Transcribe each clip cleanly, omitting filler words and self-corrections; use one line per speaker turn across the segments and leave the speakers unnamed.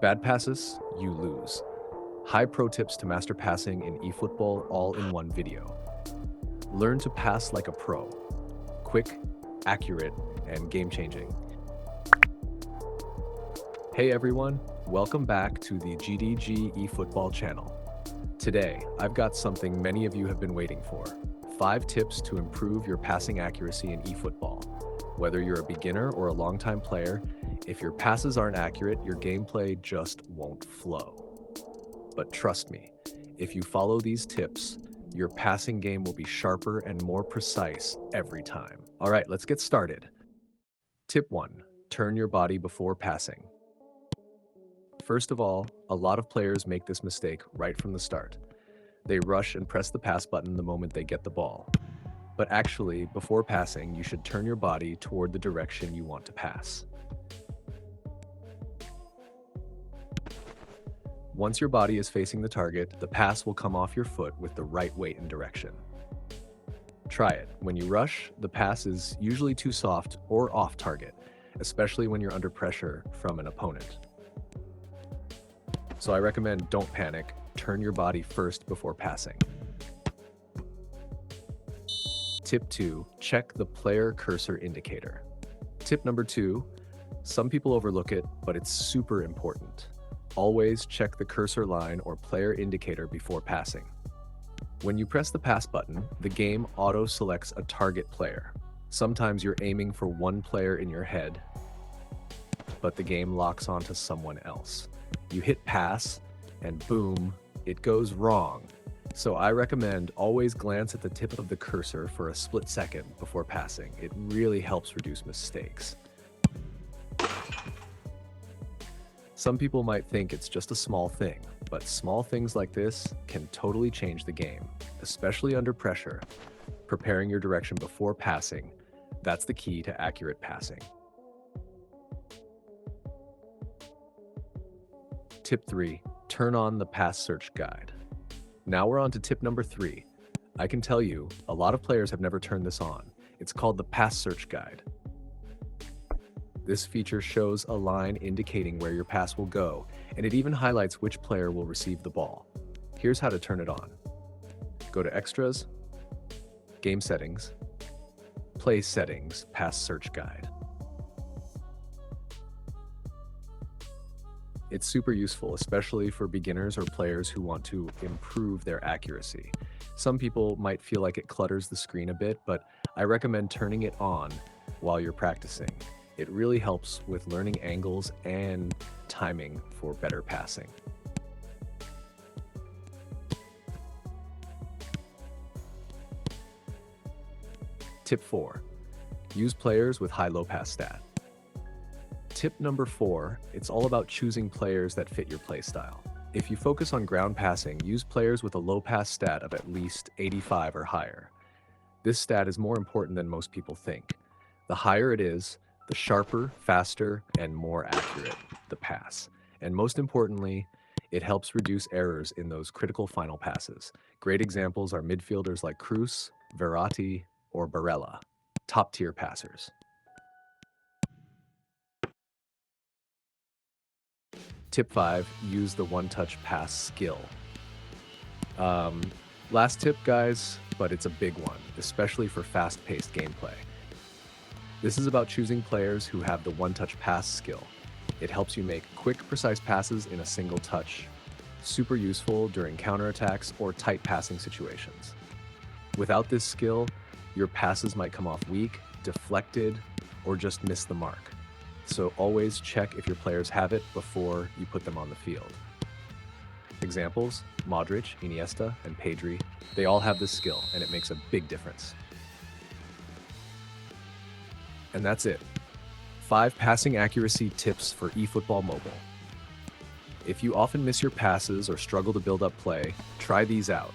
Bad passes, you lose. High pro tips to master passing in eFootball all in one video. Learn to pass like a pro. Quick, accurate, and game-changing. Hey everyone, welcome back to the GDG eFootball channel. Today, I've got something many of you have been waiting for. 5 tips to improve your passing accuracy in eFootball. Whether you're a beginner or a longtime player, if your passes aren't accurate, your gameplay just won't flow. But trust me, if you follow these tips, your passing game will be sharper and more precise every time. All right, let's get started. Tip 1. Turn your body before passing. First of all, a lot of players make this mistake right from the start. They rush and press the pass button the moment they get the ball. But actually, before passing, you should turn your body toward the direction you want to pass. Once your body is facing the target, the pass will come off your foot with the right weight and direction. Try it. When you rush, the pass is usually too soft or off target, especially when you're under pressure from an opponent. So I recommend don't panic, turn your body first before passing. Tip 2, check the player cursor indicator. Tip number 2, some people overlook it, but it's super important. Always check the cursor line or player indicator before passing. When you press the pass button, the game auto-selects a target player. Sometimes you're aiming for one player in your head, but the game locks onto someone else. You hit pass, and boom, it goes wrong. So I recommend always glance at the tip of the cursor for a split second before passing. It really helps reduce mistakes. Some people might think it's just a small thing, but small things like this can totally change the game, especially under pressure. Preparing your direction before passing, that's the key to accurate passing. Tip 3, turn on the pass search guide. Now we're on to tip number 3. I can tell you, a lot of players have never turned this on. It's called the pass search guide. This feature shows a line indicating where your pass will go, and it even highlights which player will receive the ball. Here's how to turn it on. Go to Extras, Game Settings, Play Settings, Pass Search Guide. It's super useful, especially for beginners or players who want to improve their accuracy. Some people might feel like it clutters the screen a bit, but I recommend turning it on while you're practicing. It really helps with learning angles and timing for better passing. Tip 4, use players with high low-pass stat. Tip number 4, it's all about choosing players that fit your playstyle. If you focus on ground passing, use players with a low pass stat of at least 85 or higher. This stat is more important than most people think. The higher it is, the sharper, faster, and more accurate the pass. And most importantly, it helps reduce errors in those critical final passes. Great examples are midfielders like Cruz, Verratti, or Barella, top-tier passers. Tip 5, use the one-touch pass skill. Last tip, guys, but it's a big one, especially for fast-paced gameplay. This is about choosing players who have the one-touch pass skill. It helps you make quick, precise passes in a single touch. Super useful during counterattacks or tight passing situations. Without this skill, your passes might come off weak, deflected, or just miss the mark. So always check if your players have it before you put them on the field. Examples, Modric, Iniesta, and Pedri, they all have this skill, and it makes a big difference. And that's it. 5 passing accuracy tips for eFootball Mobile. If you often miss your passes or struggle to build up play, try these out.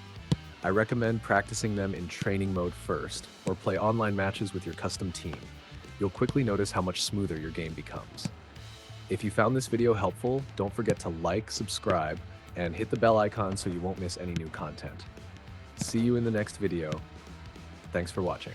I recommend practicing them in training mode first, or play online matches with your custom team. You'll quickly notice how much smoother your game becomes. If you found this video helpful, don't forget to like, subscribe, and hit the bell icon so you won't miss any new content. See you in the next video. Thanks for watching.